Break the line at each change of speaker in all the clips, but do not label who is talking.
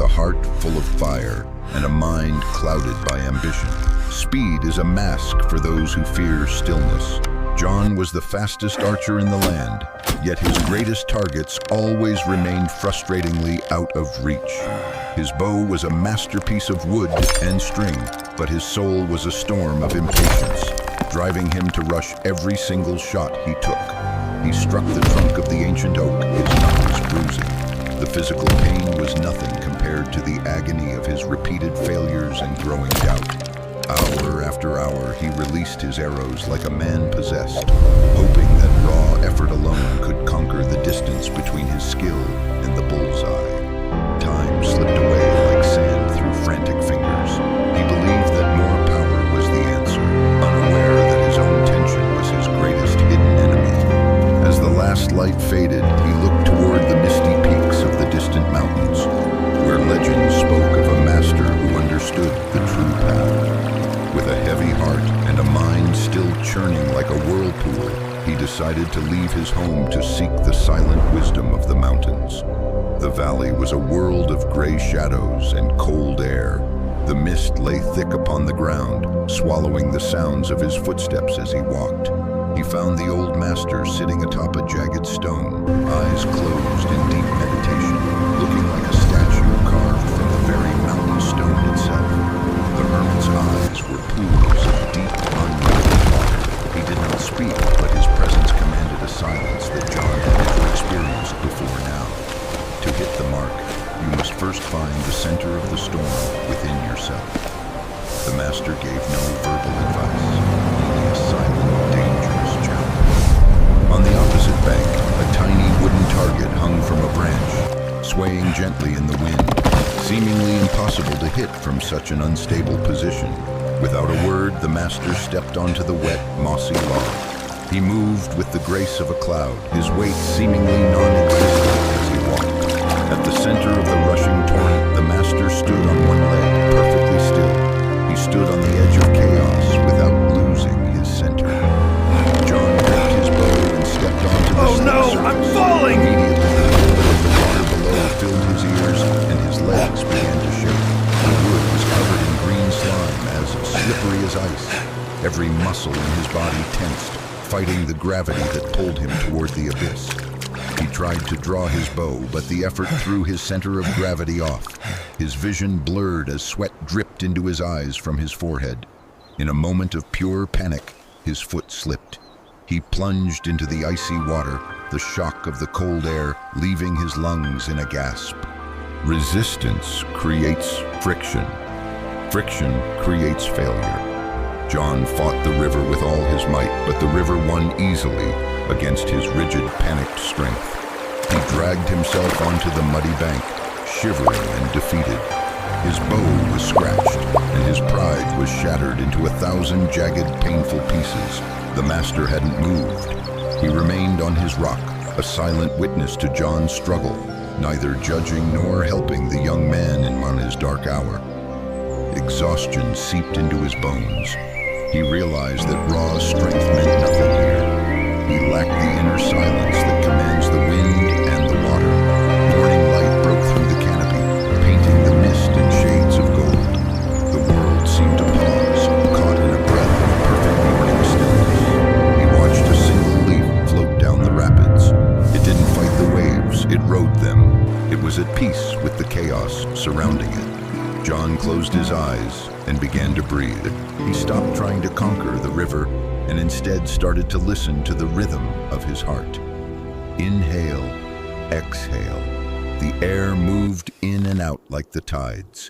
a heart full of fire and a mind clouded by ambition. Speed is a mask for those who fear stillness. John was the fastest archer in the land, yet his greatest targets always remained frustratingly out of reach. His bow was a masterpiece of wood and string, but his soul was a storm of impatience, driving him to rush every single shot he took. He struck the trunk of the ancient oak, his knuckles bruising. The physical pain was nothing compared to the agony of his repeated failures and growing doubt. Hour after hour, he released his arrows like a man possessed, hoping that raw effort alone could conquer the distance between his skill and the bullseye. Time slipped away like sand through frantic fingers. He believed that more power was the answer, unaware that his own tension was his greatest hidden enemy. As the last light faded, he looked toward the misty peaks of the distant mountains, where legend spoke of a master who understood the true path. With a heavy heart and a mind still churning like a whirlpool, he decided to leave his home to seek the silent wisdom of the mountains. The valley was a world of gray shadows and cold air. The mist lay thick upon the ground, swallowing the sounds of his footsteps as he walked. He found the old master sitting atop a jagged stone, eyes closed in deep meditation, looking like a statue carved from the very mountain stone itself. The hermit's eyes were pools of deep, unruffled water. He did not speak, but his presence commanded a silence that John had never experienced before now. To hit the mark, you must first find the center of the storm within yourself. The master gave no verbal advice, only a silent, dangerous challenge. On the opposite bank, a tiny wooden target hung from a branch, swaying gently in the wind, seemingly impossible to hit from such an unstable position. Without a word, the master stepped onto the wet, mossy log. He moved with the grace of a cloud, his weight seemingly non-existent as he walked. At the center of the rushing torrent, the master stood on one leg, perfectly still. He stood on the edge of chaos without losing his center. John gripped his bow and stepped onto the
Oh no,
surface.
I'm falling!
Immediately, the water below filled his ears and his legs began to shake. The wood was covered in green slime, as slippery as ice. Every muscle in his body tensed, fighting the gravity that pulled him toward the abyss. He tried to draw his bow, but the effort threw his center of gravity off. His vision blurred as sweat dripped into his eyes from his forehead. In a moment of pure panic, his foot slipped. He plunged into the icy water, the shock of the cold air leaving his lungs in a gasp. Resistance creates friction. Friction creates failure. John fought the river with all his might, but the river won easily against his rigid, panicked strength. He dragged himself onto the muddy bank, shivering and defeated. His bow was scratched, and his pride was shattered into 1,000 jagged, painful pieces. The master hadn't moved. He remained on his rock, a silent witness to John's struggle, neither judging nor helping the young man in his dark hour. Exhaustion seeped into his bones. He realized that raw strength meant nothing here. He lacked the inner silence that commands the wind and the water. Morning light broke through the canopy, painting the mist in shades of gold. The world seemed to pause, caught in a breath of perfect morning stillness. He watched a single leaf float down the rapids. It didn't fight the waves, it rode them. It was at peace with the chaos surrounding it. John closed his eyes and began to breathe. He stopped trying to conquer the river and instead started to listen to the rhythm of his heart. Inhale, exhale. The air moved in and out like the tides.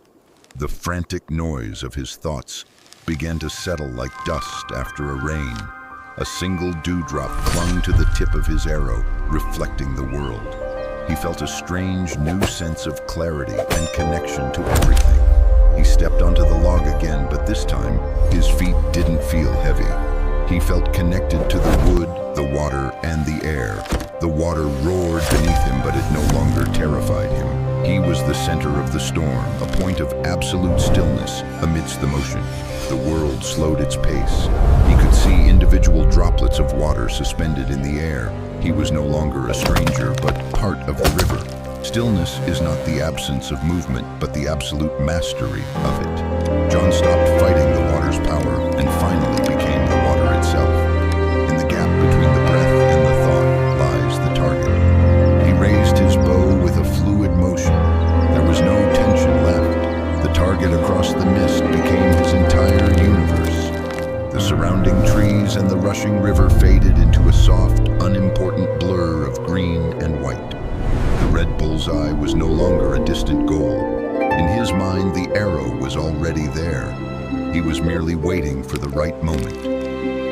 The frantic noise of his thoughts began to settle like dust after a rain. A single dewdrop clung to the tip of his arrow, reflecting the world. He felt a strange new sense of clarity and connection to everything. He stepped onto the log again, but this time, his feet didn't feel heavy. He felt connected to the wood, the water, and the air. The water roared beneath him, but it no longer terrified him. He was the center of the storm, a point of absolute stillness amidst the motion. The world slowed its pace. He could see individual droplets of water suspended in the air. He was no longer a stranger, but part of the river. Stillness is not the absence of movement, but the absolute mastery of it. John stopped fighting the water's power and finally became the water itself. In the gap between the breath and the thought lies the target. He raised his bow with a fluid motion. There was no tension left. The target across the mist became his entire universe. The surrounding trees and the rushing river faded into a soft, unimportant blur of green and white. The red bullseye was no longer a distant goal. In his mind, the arrow was already there. He was merely waiting for the right moment.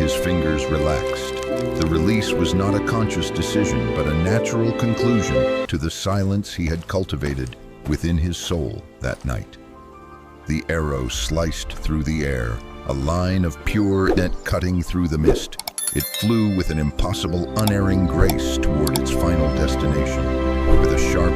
His fingers relaxed. The release was not a conscious decision, but a natural conclusion to the silence he had cultivated within his soul that night. The arrow sliced through the air, a line of pure net cutting through the mist. It flew with an impossible, unerring grace toward its final destination. With a sharp